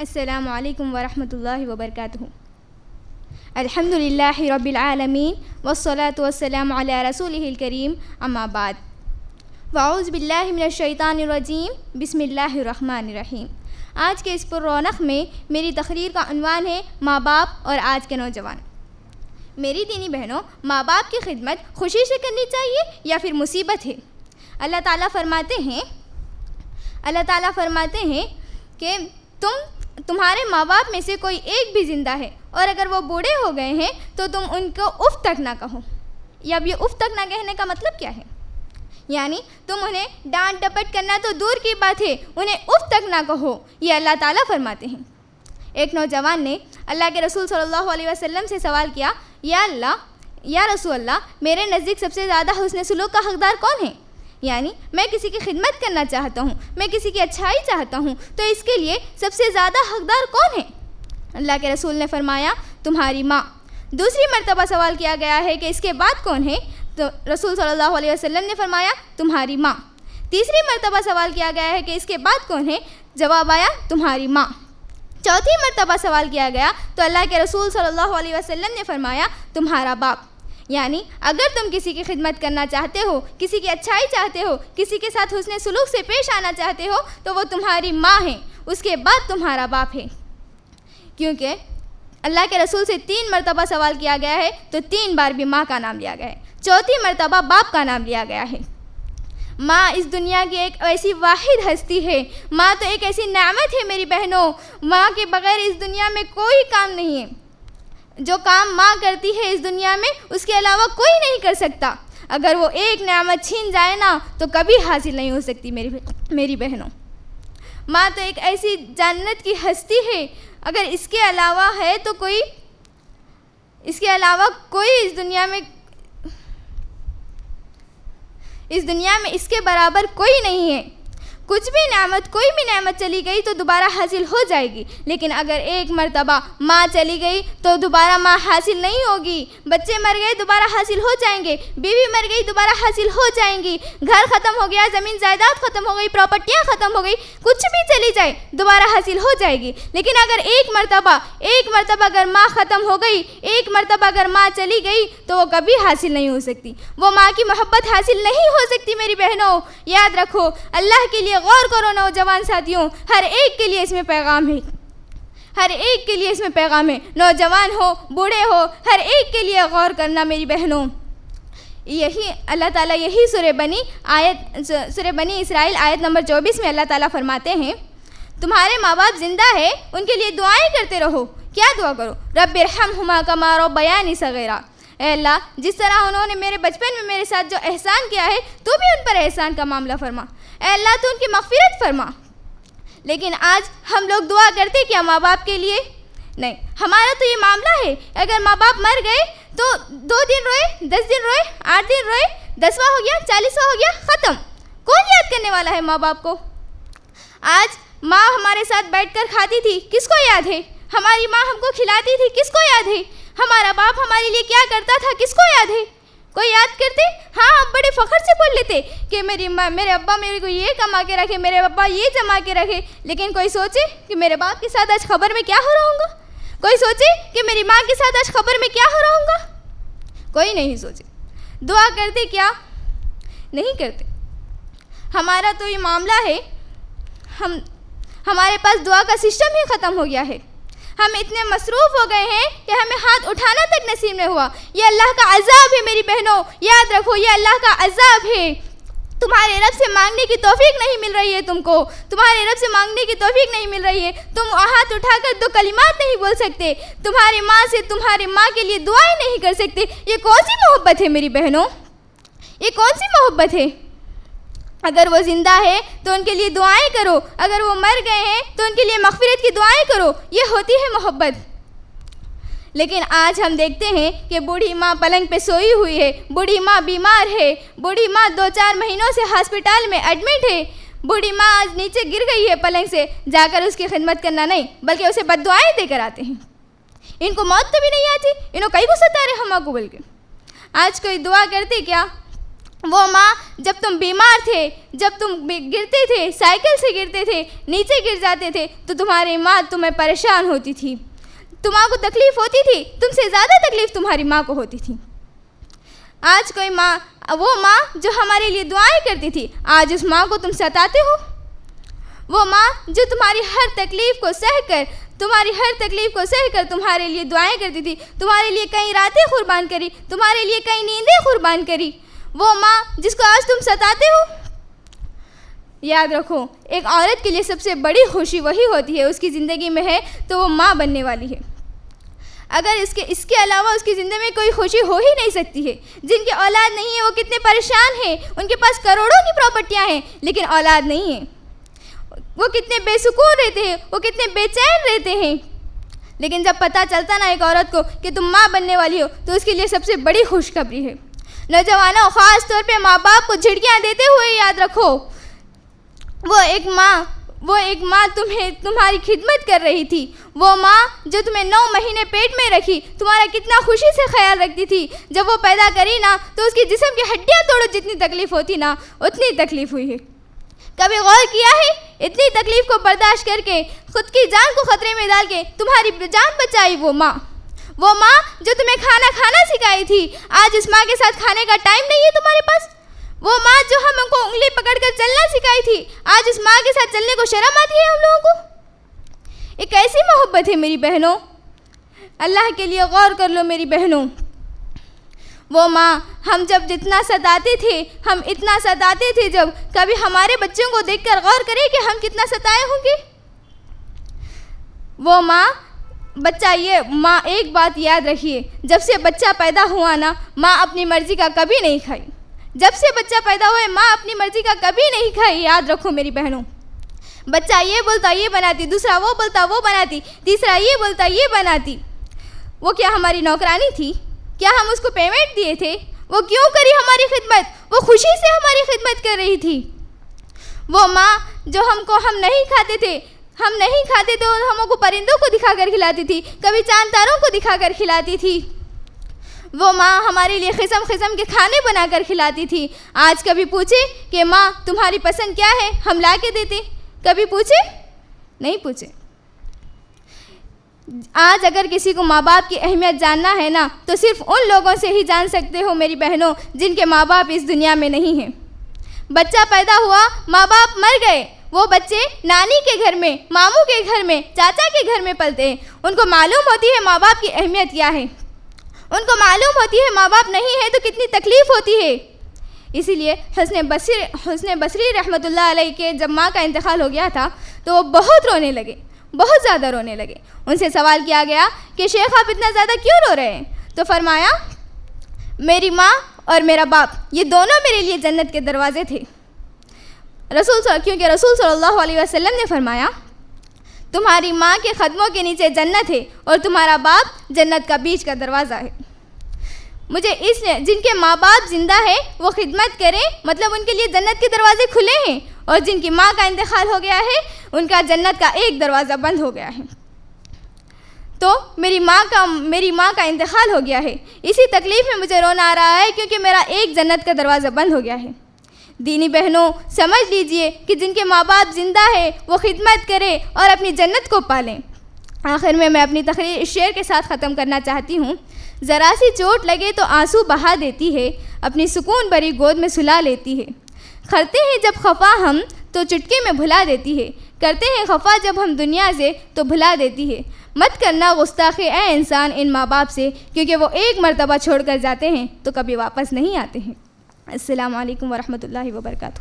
السلام علیکم ورحمۃ اللہ وبرکاتہ۔ الحمد للہ رب العالمین والصلاة والسلام علی رسولہ الکریم، اما بعد، واعوذ باللہ من الشیطان الرجیم، بسم اللہ الرحمن الرحیم۔ آج کے اس پر رونق میں میری تقریر کا عنوان ہے ماں باپ اور آج کے نوجوان۔ میری دینی بہنوں، ماں باپ کی خدمت خوشی سے کرنی چاہیے یا پھر مصیبت ہے؟ اللہ تعالیٰ فرماتے ہیں کہ تمہارے ماں باپ میں سے کوئی ایک بھی زندہ ہے اور اگر وہ بوڑھے ہو گئے ہیں تو تم ان کو اف تک نہ کہو۔ یا اب یہ اف تک نہ کہنے کا مطلب کیا ہے؟ یعنی تم انہیں ڈانٹ ڈپٹ کرنا تو دور کی بات ہے، انہیں اف تک نہ کہو، یہ اللہ تعالیٰ فرماتے ہیں۔ ایک نوجوان نے اللہ کے رسول صلی اللہ علیہ وسلم سے سوال کیا، یا رسول اللہ، میرے نزدیک سب سے زیادہ حسن سلوک کا حقدار کون ہے؟ یعنی میں کسی کی خدمت کرنا چاہتا ہوں، میں کسی کی اچھائی چاہتا ہوں، تو اس کے لیے سب سے زیادہ حقدار کون ہے؟ اللہ کے رسول نے فرمایا، تمہاری ماں۔ دوسری مرتبہ سوال کیا گیا ہے کہ اس کے بعد کون ہے؟ تو رسول صلی اللہ علیہ وسلم نے فرمایا، تمہاری ماں۔ تیسری مرتبہ سوال کیا گیا ہے کہ اس کے بعد کون ہے؟ جواب آیا، تمہاری ماں۔ چوتھی مرتبہ سوال کیا گیا تو اللہ کے رسول صلی اللہ علیہ وسلم نے فرمایا، تمہارا باپ۔ یعنی اگر تم کسی کی خدمت کرنا چاہتے ہو، کسی کی اچھائی چاہتے ہو، کسی کے ساتھ حسن سلوک سے پیش آنا چاہتے ہو تو وہ تمہاری ماں ہے، اس کے بعد تمہارا باپ ہے۔ کیونکہ اللہ کے رسول سے 3 مرتبہ سوال کیا گیا ہے تو 3 بار بھی ماں کا نام لیا گیا ہے، چوتھی مرتبہ باپ کا نام لیا گیا ہے۔ ماں اس دنیا کی ایک ایسی واحد ہستی ہے، ماں تو ایک ایسی نعمت ہے میری بہنوں، ماں کے بغیر اس دنیا میں کوئی کام نہیں ہے۔ جو کام ماں کرتی ہے اس دنیا میں، اس کے علاوہ کوئی نہیں کر سکتا۔ اگر وہ ایک نعمت چھین جائے نا تو کبھی حاصل نہیں ہو سکتی میری بہنوں۔ ماں تو ایک ایسی جنت کی ہستی ہے، اگر اس کے علاوہ ہے تو اس دنیا میں اس کے برابر کوئی نہیں ہے۔ کوئی بھی نعمت چلی گئی تو دوبارہ حاصل ہو جائے گی، لیکن اگر ایک مرتبہ ماں چلی گئی تو دوبارہ ماں حاصل نہیں ہوگی۔ بچے مر گئے دوبارہ حاصل ہو جائیں گے، بیوی مر گئی دوبارہ حاصل ہو جائیں گی، گھر ختم ہو گیا، زمین جائیداد ختم ہو گئی، پراپرٹیاں ختم ہو گئی، کچھ بھی چلی جائے دوبارہ حاصل ہو جائے گی۔ لیکن اگر ایک مرتبہ اگر ماں ختم ہو گئی، ایک مرتبہ اگر ماں چلی گئی تو وہ کبھی حاصل نہیں ہو سکتی، وہ ماں کی محبت حاصل نہیں ہو سکتی میری بہنوں۔ یاد رکھو، اللہ کے لیے غور کرو نوجوان ساتھیوں، ہر ایک کے لیے اس میں پیغام ہے، نوجوان ہو، بوڑھے ہو، ہر ایک کے لیے غور کرنا میری بہنوں۔ یہی اللہ تعالیٰ سورہ بنی اسرائیل آیت نمبر 24 میں اللہ تعالیٰ فرماتے ہیں، تمہارے ماں باپ زندہ ہے، ان کے لیے دعائیں کرتے رہو۔ کیا دعا کرو؟ رب ارحمہما کما ربیانی صغیرا، اے اللہ، جس طرح انہوں نے میرے بچپن میں میرے ساتھ جو احسان کیا ہے تو بھی ان پر احسان کا معاملہ فرما، اے اللہ تو ان کی مغفرت فرما۔ لیکن آج ہم لوگ دعا کرتے کیا ماں باپ کے لیے؟ نہیں، ہمارا تو یہ معاملہ ہے، اگر ماں باپ مر گئے تو 2 دن روئے، 10 دن روئے، 8 دن روئے، 10واں ہو گیا، 40واں ہو گیا، ختم۔ کون یاد کرنے والا ہے ماں باپ کو؟ آج ماں ہمارے ساتھ بیٹھ کر کھاتی تھی، کس کو یاد ہے؟ ہماری ماں ہم کو کھلاتی تھی، کس کو یاد ہے؟ ہمارا باپ ہمارے لیے کیا کرتا تھا، کس کو یاد ہے؟ کوئی یاد کرتے؟ ہاں، آپ بڑے فخر سے بول لیتے کہ میرے ابا میرے کو یہ کما کے رکھے، میرے ابا یہ جما کے رکھے، لیکن کوئی سوچے کہ میرے باپ کے ساتھ آج خبر میں کیا ہو رہا ہوں گا؟ کوئی سوچے کہ میری ماں کے ساتھ آج خبر میں کیا ہو رہا ہوں گا؟ کوئی نہیں سوچے۔ دعا کرتے کیا؟ نہیں کرتے۔ ہمارا تو یہ معاملہ ہے، ہمارے پاس دعا کا سسٹم ہی ختم ہو گیا ہے۔ ہم اتنے مصروف ہو گئے ہیں کہ ہمیں ہاتھ اٹھانا تک نصیب نہیں ہوا۔ یہ اللہ کا عذاب ہے میری بہنوں، یاد رکھو، یہ اللہ کا عذاب ہے۔ تمہارے رب سے مانگنے کی توفیق نہیں مل رہی ہے تمہارے رب سے مانگنے کی توفیق نہیں مل رہی ہے، تم ہاتھ اٹھا کر 2 کلمات نہیں بول سکتے، تمہاری ماں سے تمہاری ماں کے لیے دعائیں نہیں کر سکتے۔ یہ کون سی محبت ہے میری بہنوں؟ یہ کون سی محبت ہے؟ اگر وہ زندہ ہے تو ان کے لیے دعائیں کرو، اگر وہ مر گئے ہیں تو ان کے لیے مغفرت کی دعائیں کرو، یہ ہوتی ہے محبت۔ لیکن آج ہم دیکھتے ہیں کہ بوڑھی ماں پلنگ پہ سوئی ہوئی ہے، بوڑھی ماں بیمار ہے، بوڑھی ماں 2-4 مہینوں سے ہسپتال میں ایڈمٹ ہے، بوڑھی ماں آج نیچے گر گئی ہے پلنگ سے، جا کر اس کی خدمت کرنا نہیں بلکہ اسے بد دعائیں دے کر آتے ہیں۔ ان کو موت تو بھی نہیں آتی، انہوں کئی کو ستا رہے ہما کو بول کے۔ آج کوئی دعا کرتے کیا؟ وہ ماں جب تم بیمار تھے، جب تم گرتے تھے، سائیکل سے گرتے تھے، نیچے گر جاتے تھے تو تمہاری ماں تمہیں پریشان ہوتی تھی، تمہارے کو تکلیف ہوتی تھی، تم سے زیادہ تکلیف تمہاری ماں کو ہوتی تھی۔ آج کوئی ماں، وہ ماں جو ہمارے لیے دعائیں کرتی تھی، آج اس ماں کو تم ستاتے ہو۔ وہ ماں جو تمہاری ہر تکلیف کو سہ کر تمہارے لیے دعائیں کرتی تھی، تمہارے لیے کئی راتیں قربان کری، تمہارے لیے کئی نیندیں قربان کری، وہ ماں جس کو آج تم ستاتے ہو۔ یاد رکھو، ایک عورت کے لیے سب سے بڑی خوشی وہی ہوتی ہے، اس کی زندگی میں ہے تو وہ ماں بننے والی ہے۔ اگر اس کے علاوہ اس کی زندگی میں کوئی خوشی ہو ہی نہیں سکتی ہے۔ جن کی اولاد نہیں ہے وہ کتنے پریشان ہیں، ان کے پاس کروڑوں کی پراپرٹیاں ہیں لیکن اولاد نہیں ہے، وہ کتنے بے سکون رہتے ہیں، وہ کتنے بے چین رہتے ہیں۔ لیکن جب پتہ چلتا نا ایک عورت کو کہ تم ماں بننے والی ہو تو اس کے لیے سب سے بڑی خوشخبری ہے۔ نوجوانوں، خاص طور پہ ماں باپ کو جھڑکیاں دیتے ہوئے یاد رکھو، وہ ایک ماں تمہاری خدمت کر رہی تھی، وہ ماں جو تمہیں 9 مہینے پیٹ میں رکھی، تمہارا کتنا خوشی سے خیال رکھتی تھی۔ جب وہ پیدا کری نا تو اس کے جسم کی ہڈیاں توڑو جتنی تکلیف ہوتی نا اتنی تکلیف ہوئی ہے۔ کبھی غور کیا ہے؟ اتنی تکلیف کو برداشت کر کے، خود کی جان کو خطرے میں ڈال کے تمہاری جان بچائی وہ ماں جو تمہیں کھانا سکھائی تھی، آج اس ماں کے ساتھ کھانے کا ٹائم نہیں ہے تمہارے پاس۔ وہ ماں جو ہم کو انگلی پکڑ کر چلنا سکھائی تھی، آج اس ماں کے ساتھ چلنے کو شرم آتی ہے ہم لوگوں کو۔ ایک ایسی محبت ہے میری بہنوں، اللہ کے لیے غور کر لو میری بہنوں۔ وہ ماں ہم جب اتنا ستاتے تھے جب کبھی ہمارے بچوں کو دیکھ کر غور کرے کہ ہم کتنا ستائے ہوں گے۔ وہ ماں ایک بات یاد رکھیے، جب سے بچہ پیدا ہوا نا ماں اپنی مرضی کا کبھی نہیں کھائی۔ جب سے بچہ پیدا ہوئے ماں اپنی مرضی کا کبھی نہیں کھائی، یاد رکھو میری بہنوں۔ بچہ یہ بولتا یہ بناتی، دوسرا وہ بولتا وہ بناتی، تیسرا یہ بولتا یہ بناتی۔ وہ کیا ہماری نوکرانی تھی؟ کیا ہم اس کو پیمنٹ دیے تھے؟ وہ کیوں کری ہماری خدمت؟ وہ خوشی سے ہماری خدمت کر رہی تھی۔ وہ ماں جو ہم نہیں کھاتے تھے اور ہم کو پرندوں کو دکھا کر کھلاتی تھی، کبھی چاند تاروں کو دکھا کر کھلاتی تھی۔ وہ ماں ہمارے لیے قسم کے کھانے بنا کر کھلاتی تھی۔ آج کبھی پوچھے کہ ماں تمہاری پسند کیا ہے؟ ہم لا کے دیتے؟ کبھی پوچھے؟ نہیں پوچھے۔ آج اگر کسی کو ماں باپ کی اہمیت جاننا ہے نا تو صرف ان لوگوں سے ہی جان سکتے ہو میری بہنوں جن کے ماں باپ اس دنیا میں نہیں ہیں۔ بچہ پیدا ہوا، ماں باپ مر گئے، وہ بچے نانی کے گھر میں، ماموں کے گھر میں، چاچا کے گھر میں پلتے ہیں۔ ان کو معلوم ہوتی ہے ماں باپ کی اہمیت کیا ہے، ان کو معلوم ہوتی ہے ماں باپ نہیں ہے تو کتنی تکلیف ہوتی ہے۔ اسی لیے حسن بصری رحمۃ اللہ علیہ کے جب ماں کا انتقال ہو گیا تھا تو وہ بہت رونے لگے، بہت زیادہ رونے لگے۔ ان سے سوال کیا گیا کہ شیخ آپ اتنا زیادہ کیوں رو رہے ہیں؟ تو فرمایا میری ماں اور میرا باپ یہ دونوں میرے لیے جنت کے دروازے تھے، کیونکہ رسول صلی اللہ علیہ وسلم نے فرمایا تمہاری ماں کے قدموں کے نیچے جنت ہے اور تمہارا باپ جنت کا بیچ کا دروازہ ہے۔ مجھے اس لیے جن کے ماں باپ زندہ ہیں وہ خدمت کریں، مطلب ان کے لیے جنت کے دروازے کھلے ہیں، اور جن کی ماں کا انتقال ہو گیا ہے ان کا جنت کا ایک دروازہ بند ہو گیا ہے۔ تو میری ماں کا انتقال ہو گیا ہے، اسی تکلیف میں مجھے رونا آ رہا ہے کیونکہ میرا ایک جنت کا دروازہ بند ہو گیا ہے۔ دینی بہنوں سمجھ لیجئے کہ جن کے ماں باپ زندہ ہے وہ خدمت کرے اور اپنی جنت کو پالیں۔ آخر میں اپنی تقریر اس شعر کے ساتھ ختم کرنا چاہتی ہوں۔ ذرا سی چوٹ لگے تو آنسو بہا دیتی ہے، اپنی سکون بری گود میں سلا لیتی ہے۔ کرتے ہیں جب خفا ہم تو چٹکے میں بھلا دیتی ہے، کرتے ہیں خفا جب ہم دنیا سے تو بھلا دیتی ہے۔ مت کرنا گستاخی اے انسان ان ماں باپ سے، کیونکہ وہ ایک مرتبہ چھوڑ کر جاتے ہیں تو کبھی واپس نہیں آتے ہیں۔ السلام علیکم ورحمۃ اللہ وبرکاتہ۔